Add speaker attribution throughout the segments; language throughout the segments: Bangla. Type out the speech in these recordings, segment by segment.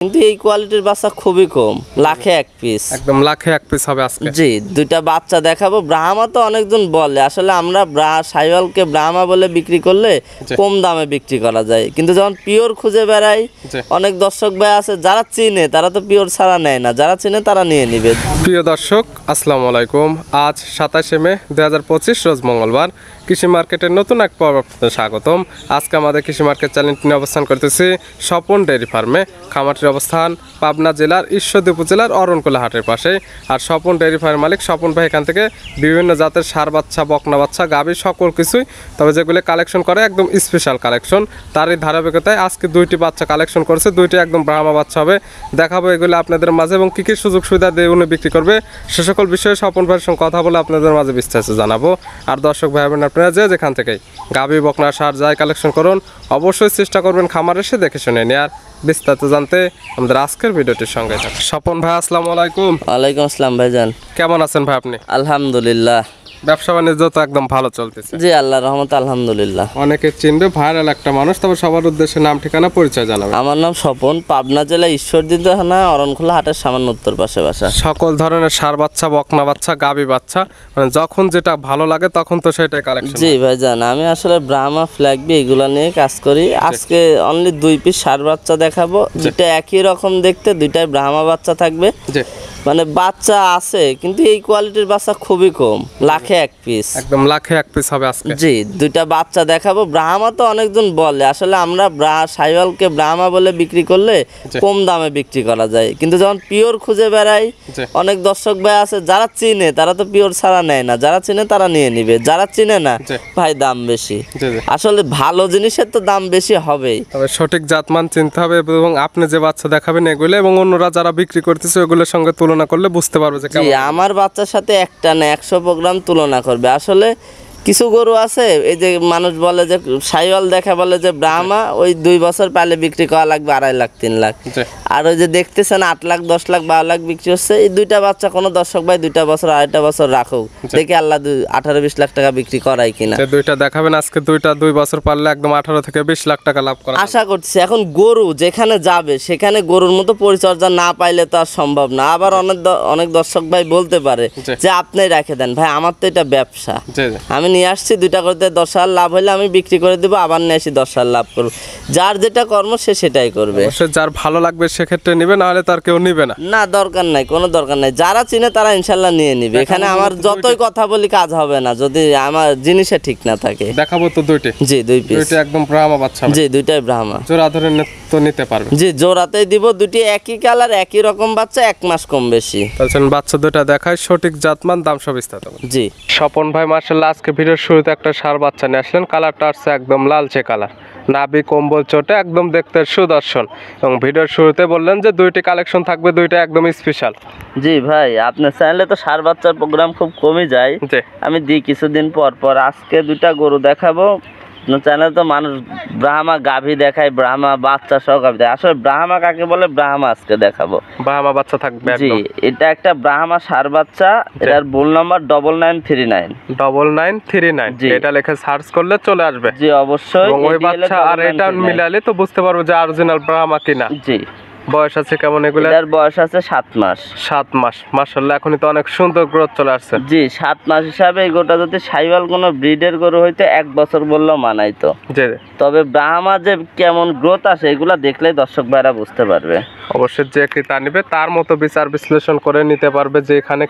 Speaker 1: কিন্তু এই কোয়ালিটির বাচ্চা খুবই কম, লাখে এক পিস।
Speaker 2: একদম লাখে এক পিস হবে আজকে।
Speaker 1: জি, দুইটা বাচ্চা দেখাবো। ব্রাহ্মা তো অনেকজন বলে, আসলে আমরা সাইওয়ালকে ব্রাহ্মা বলে বিক্রি করলে কম দামে বিক্রি করা যায়, কিন্তু যখন পিওর খুঁজে বেড়াই অনেক দর্শক ভাই আছে যারা চিনে, তারা তো পিওর ছাড়া নেয় না, যারা চিনে তারা নিয়ে নিবে।
Speaker 2: প্রিয় দর্শক আসসালামু আলাইকুম। আজ 27 মে 2025 রোজ মঙ্গলবার। কৃষি মার্কেটের নতুন এক পর্ব আপনাদের স্বাগতম। আজকে আমাদের কৃষি মার্কেট চ্যানেলটি নিয়ে অবস্থান করতেছি স্বপন ডেয়ারি ফার্মে। খামারটির অবস্থান পাবনা জেলার ঈশ্বরদী উপজেলার অরণকুলা হাটের পাশে। আর স্বপন ডেয়ারি ফার্মের মালিক স্বপন ভাই এখান থেকে বিভিন্ন জাতের ষাঁড় বাচ্চা, বকনা বাচ্চা, গাভী সকল কিছুই, তবে যেগুলো কালেকশন করে একদম স্পেশাল কালেকশন। তারই ধারাবাহিকতায় আজকে দুইটি বাচ্চা কালেকশন করেছে, দুইটি একদম ব্রাহ্মা বাচ্চা হবে। দেখাবো এগুলো আপনাদের মাঝে এবং কী কী সুযোগ সুবিধা দিয়ে উনি বিক্রি করবে সে সকল বিষয়ে স্বপন ভাইয়ের সঙ্গে কথা বলে আপনাদের মাঝে বিস্তারিত জানাবো। আর দর্শক ভাই বোন আপনারা যেখান থেকেই গাভী, বকনা, ষাঁড় যাই কালেকশন করুন অবশ্যই চেষ্টা করবেন খামার এসে দেখে শুনে নেওয়ার। বিস্তারিত জানতে আমাদের আজকের ভিডিওটির সঙ্গে থাকুন। স্বপন ভাই আসসালামু আলাইকুম।
Speaker 1: ওয়ালাইকুম আসসালাম ভাইজান,
Speaker 2: কেমন আছেন ভাই আপনি?
Speaker 1: আলহামদুলিল্লাহ।
Speaker 2: ব্যবসা বাণিজ্য তো একদম ভালো চলতেছে?
Speaker 1: জি, আল্লাহর রহমতে আলহামদুলিল্লাহ।
Speaker 2: অনেকে চিনবে, ভাইরাল একটা মানুষ, তবে সবার উদ্দেশ্যে নাম, ঠিকানা, পরিচয় জানাবেন।
Speaker 1: আমার নাম স্বপন, পাবনা জেলা ঈশ্বরদী থানা অরণখোলা হাটের সামান্য উত্তর পাশে বাসা।
Speaker 2: সকল ধরনের ষাঁড় বাচ্চা, বকনা বাচ্চা, গাভী বাচ্চা, মানে যখন যেটা ভালো লাগে তখন তো সেটাই কালেকশন।
Speaker 1: জি ভাইজান, আমি আসলে ব্রাহ্মা, ফ্ল্যাগবি এগুলো নিয়ে কাজ করি। আজকে অনলি 2 পিস ষাঁড় বাচ্চা দেখাবো, দুইটা একই রকম দেখতে, দুইটাই ব্রাহ্মা বাচ্চা থাকবে। মানে বাচ্চা আছে কিন্তু এই কোয়ালিটির বাচ্চা খুবই কম, লাখে এক পিস।
Speaker 2: একদম লাখে এক পিস হবে আজকে।
Speaker 1: জি, দুইটা বাচ্চা দেখাবো। ব্রাহ্মা তো অনেকজন বলে, আসলে আমরা সাইওয়ালকে ব্রাহ্মা বলে বিক্রি করলে কম দামে বিক্রি করা যায়, কিন্তু যখন পিওর খুঁজে বেড়াই অনেক দর্শক ভাই আছে যারা চিনে, তারা তো পিওর ছাড়া নেয় না, যারা চিনে তারা নিয়ে নিবে, যারা চিনে না ভাই দাম বেশি। আসলে ভালো জিনিসের তো দাম বেশি হবেই,
Speaker 2: তবে সঠিক জাতমান চিনতে হবে এবং আপনি যে বাচ্চা দেখাবেন এগুলো এবং অন্যরা যারা বিক্রি করতেছে ওগুলোর সঙ্গে তুলনা করলে বুঝতে পারবে যে
Speaker 1: আমার বাচ্চার সাথে একটা না 100 প্রোগ্রাম তুলনা করবে। আসলে কিছু গরু আছে এই যে মানুষ বলে যে সাইওয়াল দেখা বলে যে ব্রাহ্মা, ওই 2 বছর পালে বিক্রি করা লাগবে 2.5 লাখ 3 লাখ, আর ওই যে দেখতেছেন 8 লাখ 10 লাখ 12 লাখ বিক্রি হচ্ছে। এই দুইটা বাচ্চা কোনো দর্শক ভাই 2টা বছর 2.5 বছর রাখুক, দেখি আল্লাহ 18-20 লাখ টাকা বিক্রি করাই কিনা।
Speaker 2: দুইটা দেখাবেন আজকে, দুইটা 2 বছর পারলে একদম 18 থেকে 20 লাখ টাকা লাভ করা
Speaker 1: আশা করছি। এখন গরু যেখানে যাবে সেখানে গরুর মতো পরিচর্যা না পাইলে তো আর সম্ভব না। আবার অনেক দর্শক ভাই বলতে পারে যে আপনিই রেখে দেন। ভাই আমার তো এটা ব্যবসা, আমি নিয়ে আসছি 2টা করতে 10,000 লাভ হলে আমি বিক্রি করে দেবো, আবার নিয়ে আসি 10,000 লাভ করবো। যার যেটা কর্ম সে সেটাই করবে।
Speaker 2: যার ভালো লাগবে সেক্ষেত্রে নিবে, না হলে তার কেউ নিবে না।
Speaker 1: না, দরকার নাই, কোনো দরকার নাই। যারা চিনে তারা ইনশাল্লাহ নিয়ে নিবে। এখানে আমার যতই কথা বলি কাজ হবে না যদি আমার জিনিসে ঠিক না থাকে।
Speaker 2: দেখাবো তো দুইটি।
Speaker 1: জি, 2 পিস।
Speaker 2: দুইটা একদম ব্রাহ্মা বাচ্চা।
Speaker 1: জি, দুইটাই ব্রাহ্মা।
Speaker 2: জোড়া ধরে তো নিতে পারবে?
Speaker 1: জি, জোড়াতেই দিব। দুটি একই কালার, একই রকম বাচ্চা, 1 মাস কম বেশি।
Speaker 2: বলছেন বাচ্চা দুইটা দেখায়, সঠিক জাতমান, দাম সব বিস্তারিত।
Speaker 1: জি,
Speaker 2: স্বপন ভাই মার্শাল্লাহ আজকে ভিডিওর শুরুতে একটা ষাঁড় বাচ্চা নিয়ে আসলেন। কালারটা আসছে একদম লালচে কালার, নাভি কম্বল চোটে একদম দেখতে সুদর্শন, এবং ভিডিওর শুরুতে বললেন যে 2টি কালেকশন থাকবে, 2টা একদম স্পেশাল।
Speaker 1: জি ভাই, আপনার চ্যানেলে তো ষাঁড় বাচ্চার প্রোগ্রাম খুব কমই যায়, আমি দিই কিছুদিন পর পর। আজকে 2টা গরু দেখাবো। চ্যানেল তো মানুষ ব্রাহ্মা গাভী দেখায়, ব্রাহ্মা বাচ্চা সহ গাভী দেখায়। আসলে ব্রাহ্মা কাকে বলে ব্রাহ্মা আজকে দেখাবো।
Speaker 2: ব্রাহ্মা বাচ্চা থাকবে।
Speaker 1: জি, এটা একটা ব্রাহ্মা ষাঁড় বাচ্চা, এটার বুল নাম্বার 9939।
Speaker 2: 9939, এটা লিখে সার্চ করলে চলে আসবে।
Speaker 1: জি অবশ্যই।
Speaker 2: ওই বাচ্চা আর এটা মিলালে তো বুঝতে পারবো যে অরিজিনাল ব্রাহ্মা কিনা।
Speaker 1: জি।
Speaker 2: বয়স আছে কেমন এগুলো?
Speaker 1: এর বয়স আছে 7 মাস।
Speaker 2: 7 মাস, মাশাআল্লাহ এখনই তো অনেক সুন্দর গ্রোথ চলে আসছে।
Speaker 1: জি, 7 মাস হিসাবে এই গরুটা যদি সাইওয়াল কোনো ব্রিডের গরু হইতো 1 বছর বললেও মানাইতো।
Speaker 2: জি,
Speaker 1: তবে ব্রাহ্মা যে কেমন গ্রোথ আসে এগুলা দেখলেই দর্শক ভাইরা বুঝতে পারবে।
Speaker 2: অবশ্যই যে ক্রেতা নিবে তার মতো বিচার বিশ্লেষণ করে নিতে পারবে যে এখানে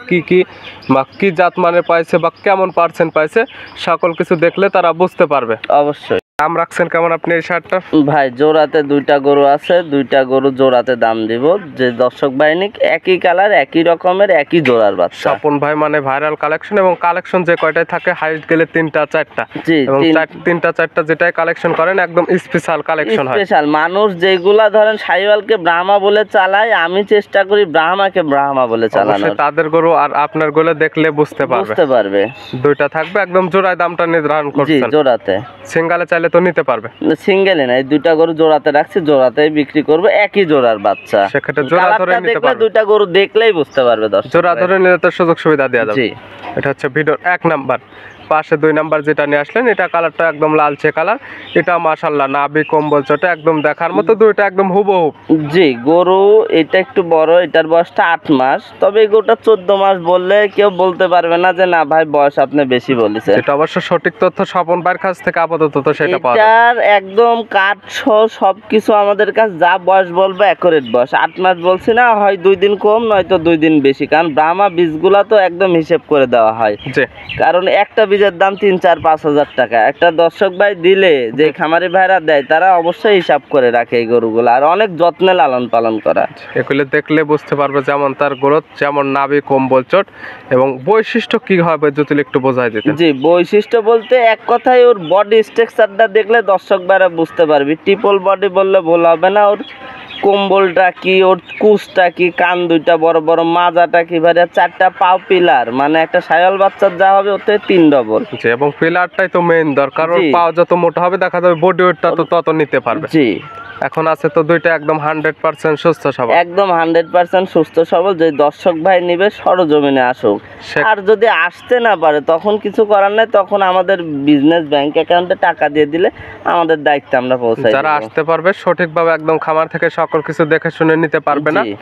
Speaker 2: কি জাত মানে পাইছে বা কেমন পার্সেন্ট পাইছে, সকল কিছু দেখলে তারা বুঝতে পারবে।
Speaker 1: অবশ্যই।
Speaker 2: দাম রাখছেন কেমন আপনি এই শার্টটা?
Speaker 1: ভাই জোড়াতে 2টা গরু আছে, 2টা গরু জোড়াতে দাম দিব। যে দর্শক বাহিনী একই কালার, একই রকমের, একই জোড়ার বাচ্চা।
Speaker 2: স্বপন ভাই মানে ভাইরাল কালেকশন, এবং কালেকশন যে কয়টাই থাকে হাইস্ট গেলে 3টা 4টা।
Speaker 1: জি,
Speaker 2: এবং 3টা 4টা যেটাই কালেকশন করেন একদম স্পেশাল কালেকশন হয়।
Speaker 1: স্পেশাল। মানুষ যেগুলা ধরেন সাইওয়ালকে ব্রাহ্মা বলে চালায়, আমি চেষ্টা করি ব্রাহ্মাকে ব্রাহ্মা বলে চালানোর।
Speaker 2: তাদের গরু আর আপনার গরু দেখলে বুঝতে পারবে। 2টা থাকবে একদম জোড়ায়, দামটা নির্ধারণ করছেন?
Speaker 1: জি, জোড়াতে।
Speaker 2: সিঙ্গেলে চাইলে তো নিতে পারবে?
Speaker 1: সিঙ্গেলে না, 2টা গরু জোড়াতে রাখছি, জোড়াতেই বিক্রি করব, একই জোড়ার বাচ্চা।
Speaker 2: সেক্ষেত্রে জোড়া ধরে নিতে পারবে।
Speaker 1: 2টা গরু দেখলেই বুঝতে পারবে দর্শক।
Speaker 2: জোড়া ধরে নিলে তো সুযোগ সুবিধা দেওয়া যাবে।
Speaker 1: জি।
Speaker 2: এটা হচ্ছে ভিডিওর 1 নাম্বার। পাশে 2 নাম্বার যেটা নিয়ে আসলেন এটা কালারটা একদম লালচে কালার, এটা মাশাআল্লাহ নাভি কম্বল চটে একদম দেখার মতো, দুইটা একদম হুবহু।
Speaker 1: জি, গরু এটা একটু বড়, এটার বয়সটা 8 মাস, তবে এই গরুটা 14 মাস বললে কেউ বলতে পারবে না যে না ভাই বয়স আপনি বেশি বলেছেন।
Speaker 2: এটা অবশ্য সঠিক তথ্য স্বপন ভাইয়ের কাছ থেকে আপাতত তো সেটা পাওয়া যায়।
Speaker 1: এটার একদম কাঠ সহ সবকিছু আমাদের কাছে যা বয়স বলবে অ্যাকুরেট বয়স। 8 মাস বলছি না, হয় 2 দিন কম নয়তো 2 দিন বেশি, কারণ ব্রাহ্মা বীজগুলা তো একদম হিসেব করে দেওয়া হয়।
Speaker 2: জি,
Speaker 1: কারণ একটা বীজের দাম 3-4-5 হাজার টাকা। একটা দর্শক ভাই দিলে যে খামারি ভাইরা দেয় তারা অবশ্যই হিসাব করে রাখে এই গরুগুলো, আর অনেক যত্নে লালন পালন করা।
Speaker 2: এগুলো দেখলে বুঝতে পারবে যেমন তার গ্রোথ, যেমন নাভি কম্বল চট, এবং বৈশিষ্ট্য কি হবে যদি একটু বোঝাই দিতেন।
Speaker 1: জি, বৈশিষ্ট্য বলতে এক কথায় ওর বডি স্ট্রাকচারটা দেখলে দর্শক ভাইরা বুঝতে পারবি। ট্রিপল বডি বললে ভুল হবে না। ওর কম্বলটা কি, ওর কুচটা কি, কান দুইটা বড় বড়, মাজাটা কি, ভাই 4টা পাও পিলার, মানে একটা শায়াল বাচ্চার যা হবে ওতে 3 ডবল।
Speaker 2: জি, এবং পিলারটাই তো মেইন দরকার। ওর
Speaker 1: জি।
Speaker 2: পাও যত মোটা হবে দেখা যাবে বডি ওয়েটটা তো তত নিতে পারবে।
Speaker 1: জি,
Speaker 2: এখন আছে তো দুইটা একদম 100% সুস্থ সবল।
Speaker 1: একদম 100% সুস্থ সবল। যে দর্শক ভাই নিবে সরজমিনে আসুক, আর যদি আসতে না পারে তখন কিছু করার নাই, তখন আমাদের বিজনেস ব্যাংক অ্যাকাউন্টে টাকা দিয়ে দিলে আমাদের দায়িত্ব আমরা পৌঁছাই
Speaker 2: যারা
Speaker 1: দেব।
Speaker 2: আসতে পারবে সঠিকভাবে একদম খামার থেকে সকল কিছু দেখে শুনে নিতে পারবে না,
Speaker 1: জি।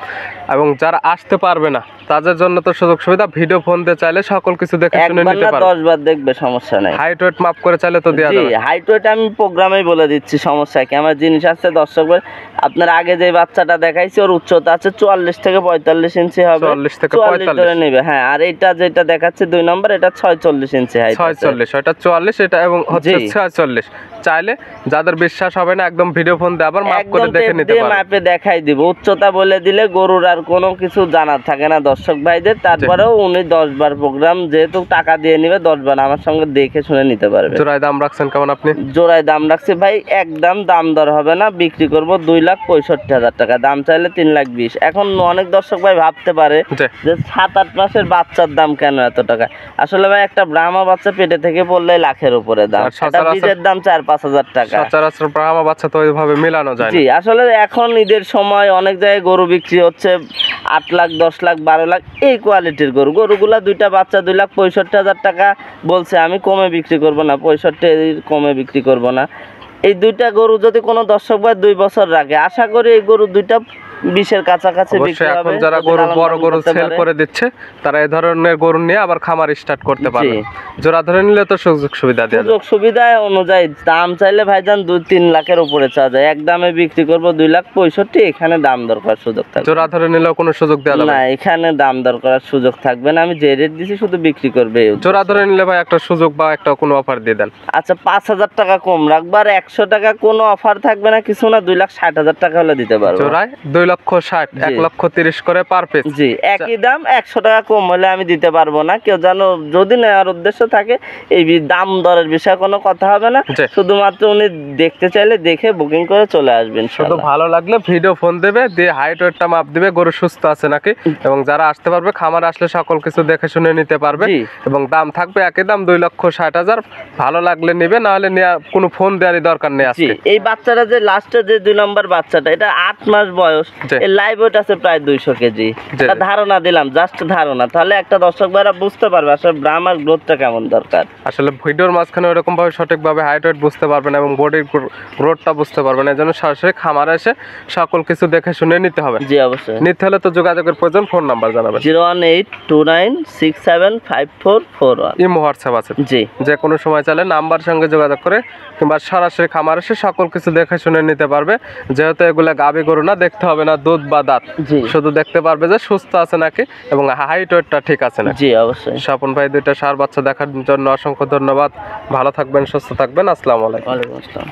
Speaker 2: এবং যারা আসতে পারবে না তাদের জন্য তো সুযোগ সুবিধা, ভিডিও ফোন দিয়ে চাইলে সকল কিছু দেখে শুনে
Speaker 1: একবার
Speaker 2: নিতে
Speaker 1: না
Speaker 2: পারবে।
Speaker 1: 10 বার দেখবে, সমস্যা নাই।
Speaker 2: হাইট ওয়েট মাপ করে চাইলে তো দেওয়া
Speaker 1: জি,
Speaker 2: যাবে।
Speaker 1: হাইট ওয়েট আমি প্রোগ্রামেই বলে দিচ্ছি, সমস্যা কি। আমার জিনিস আছে দর্শক ভাই, আপনার আগে যে বাচ্চাটা দেখাইছি ওর উচ্চতা আছে 44 থেকে 45 ইঞ্চি হবে।
Speaker 2: 44 থেকে
Speaker 1: 44 ধরে নেবে। হ্যাঁ, আর এটা যেটা দেখাচ্ছে 2 নম্বর, এটা 46 ইঞ্চি হাইট।
Speaker 2: 46, এটা 44, এটা এবং হচ্ছে
Speaker 1: জি।
Speaker 2: 46। চাইলে যাদের বিশ্বাস হবে না একদম ভিডিও ফোন দিয়ে আবার মাপ করে
Speaker 1: একদম
Speaker 2: দেখে
Speaker 1: টেপ
Speaker 2: নিতে
Speaker 1: দিয়ে
Speaker 2: পারবে।
Speaker 1: মাপে দেখাই দিব। উচ্চতা বলে দিলে গরুর আর কোনো কিছু জানার থাকে না দর্শক ভাইদের। তারপরেও উনি 10 বার প্রোগ্রাম, যেহেতু টাকা দিয়ে নিবে, 10 বার আমার সঙ্গে দেখে শুনে নিতে পারবে।
Speaker 2: জোড়ায় দাম রাখছেন কেমন আপনি?
Speaker 1: জোড়ায় দাম রাখছি ভাই, একদম দাম দর হবে না, বিক্রি করব 2,65,000 টাকা, দাম চাইলে 3,20,000। এখন অনেক দর্শক ভাই ভাবতে পারে
Speaker 2: জি।
Speaker 1: যে 7-8 মাসের বাচ্চার দাম কেন এত টাকা। আসলে ভাই একটা ব্রাহ্মা বাচ্চা পেটে থেকে পড়লে লাখের উপরে দাম,
Speaker 2: আর
Speaker 1: এটা
Speaker 2: সচরাচর-
Speaker 1: বীজের দাম 4-5 হাজার টাকা।
Speaker 2: সচরাচর ব্রাহ্মা বাচ্চা তো ওইভাবে মেলানো যায় না।
Speaker 1: জি, আসলে এখন ঈদের সময় অনেক জায়গায় গরু বিক্রি হচ্ছে 8 লাখ, 10 লাখ, 12 লাখ, এই কোয়ালিটির গরুগুলা দুইটা বাচ্চা 2,65,000 টাকা বলছে। আমি কমে বিক্রি করব না, 65 কমে বিক্রি করব না। এই দুইটা গরু যদি কোনো দর্শক ভাই 2 বছর রাখে, আশা করি এই গরু দুইটা 20-এর কাছাকাছি বিক্রি
Speaker 2: অবশ্যই
Speaker 1: হবে।
Speaker 2: এখন যারা
Speaker 1: যদি
Speaker 2: গরু
Speaker 1: লালন
Speaker 2: বড়
Speaker 1: পালন
Speaker 2: গরু
Speaker 1: করতে
Speaker 2: সেল
Speaker 1: পারে।
Speaker 2: করে দিচ্ছে তারা এই ধরনের গরু নিয়ে আবার খামার স্টার্ট করতে
Speaker 1: জি।
Speaker 2: পারবে। জোড়া ধরে নিলে তো সুযোগ সুবিধা দেওয়া
Speaker 1: সুযোগ সুবিধা অনুযায়ী দাম চাইলে ভাইজান 2-3 লাখের উপরে চাওয়া যায়। এক দামে বিক্রি করবো 2,65,000, এখানে দাম দর করার সুযোগ থাকবে
Speaker 2: জোড়া ধরে নিলেও কোনো সুযোগ দেওয়া যাবে
Speaker 1: না,
Speaker 2: না।
Speaker 1: এখানে দাম দর করার সুযোগ থাকবে না। আমি যে রেট দিছি শুধু বিক্রি করবে এই উদ্দেশ্যে।
Speaker 2: জোড়া ধরে নিলে ভাই একটা সুযোগ বা একটা কোনো অফার দিয়ে দেন।
Speaker 1: আচ্ছা, 5,000 টাকা কম রাখবো, আর 100 টাকা কোনো অফার থাকবে না, কিছু না, 2,60,000 টাকা হলে দিতে পারবো।
Speaker 2: জোড়ায় 2,60,000,
Speaker 1: জি।
Speaker 2: 1,30,000 করে পার পিস।
Speaker 1: জি, একই দাম, 100 টাকা কম হলে আমি দিতে পারবো না। কেউ জানো যদি নেওয়ার উদ্দেশ্য থাকে, এই দাম দরের বিষয়ে কোনো কথা হবে না।
Speaker 2: জি।
Speaker 1: শুধুমাত্র উনি দেখতে চাইলে দেখে বুকিং করে চলে আসবেন।
Speaker 2: শুধু ভালো লাগলে ভিডিও ফোন দেবে, দিয়ে হাইট ওয়েটটা মাপ দিবে, গরু সুস্থ আছে নাকি, এবং যারা আসতে পারবে খামার আসলে সকল কিছু দেখে শুনে নিতে পারবে।
Speaker 1: জি।
Speaker 2: এবং দাম থাকবে একই দাম 2,60,000। ভালো লাগলে নিবে, না হলে কোনো ফোন দেওয়ারই দরকার নেই
Speaker 1: জি,
Speaker 2: আজকে।
Speaker 1: এই বাচ্চাটা যে লাস্টে যে 2 নম্বর বাচ্চাটা, এটা 8 মাস বয়স,
Speaker 2: জি।
Speaker 1: এর লাইভ ওয়েট আছে প্রায় 200 কেজি।
Speaker 2: জি।
Speaker 1: একটা ধারণা দিলাম, জাস্ট ধারণা, তাহলে একটা দর্শক ভাইরা বুঝতে পারবে আসলে ব্রাহ্মার গ্রোথটা কেমন দরকার।
Speaker 2: আসলে ভিডিওর মাঝখানে ওরকম ভাবে সঠিকভাবে হাইট ওয়েট বুঝতে পারবে না এবং বডির গ্রোথটা বুঝতে পারবে না, এই জন্য সরাসরি খামারে এসে সকল কিছু দেখে শুনে নিতে হবে।
Speaker 1: জি, অবশ্যই।
Speaker 2: নিতে হলে তো যোগাযোগের প্রয়োজন, ফোন নাম্বার জানাবেন।
Speaker 1: 01829675441।
Speaker 2: ইমো হোয়াটসঅ্যাপ আছে,
Speaker 1: জি,
Speaker 2: যে কোনো সময় চাইলে নাম্বার সঙ্গে যোগাযোগ করে কিংবা সরাসরি খামার এসে সকল কিছু দেখে শুনে নিতে পারবে। যেহেতু এগুলা গাভী গরু না, দেখতে হবে না দুধ বা দাঁত,
Speaker 1: জি,
Speaker 2: শুধু দেখতে পারবে যে সুস্থ আছে নাকি এবং হাইট ওয়েটটা ঠিক আছে নাকি।
Speaker 1: জি, অবশ্যই।
Speaker 2: স্বপন ভাই দুইটা ষাঁড় বাচ্চা দেখার জন্য অসংখ্য ধন্যবাদ। ভালো থাকবেন, সুস্থ থাকবেন। আসসালামু আলাইকুম।
Speaker 1: ওয়ালাইকুম আসসালাম।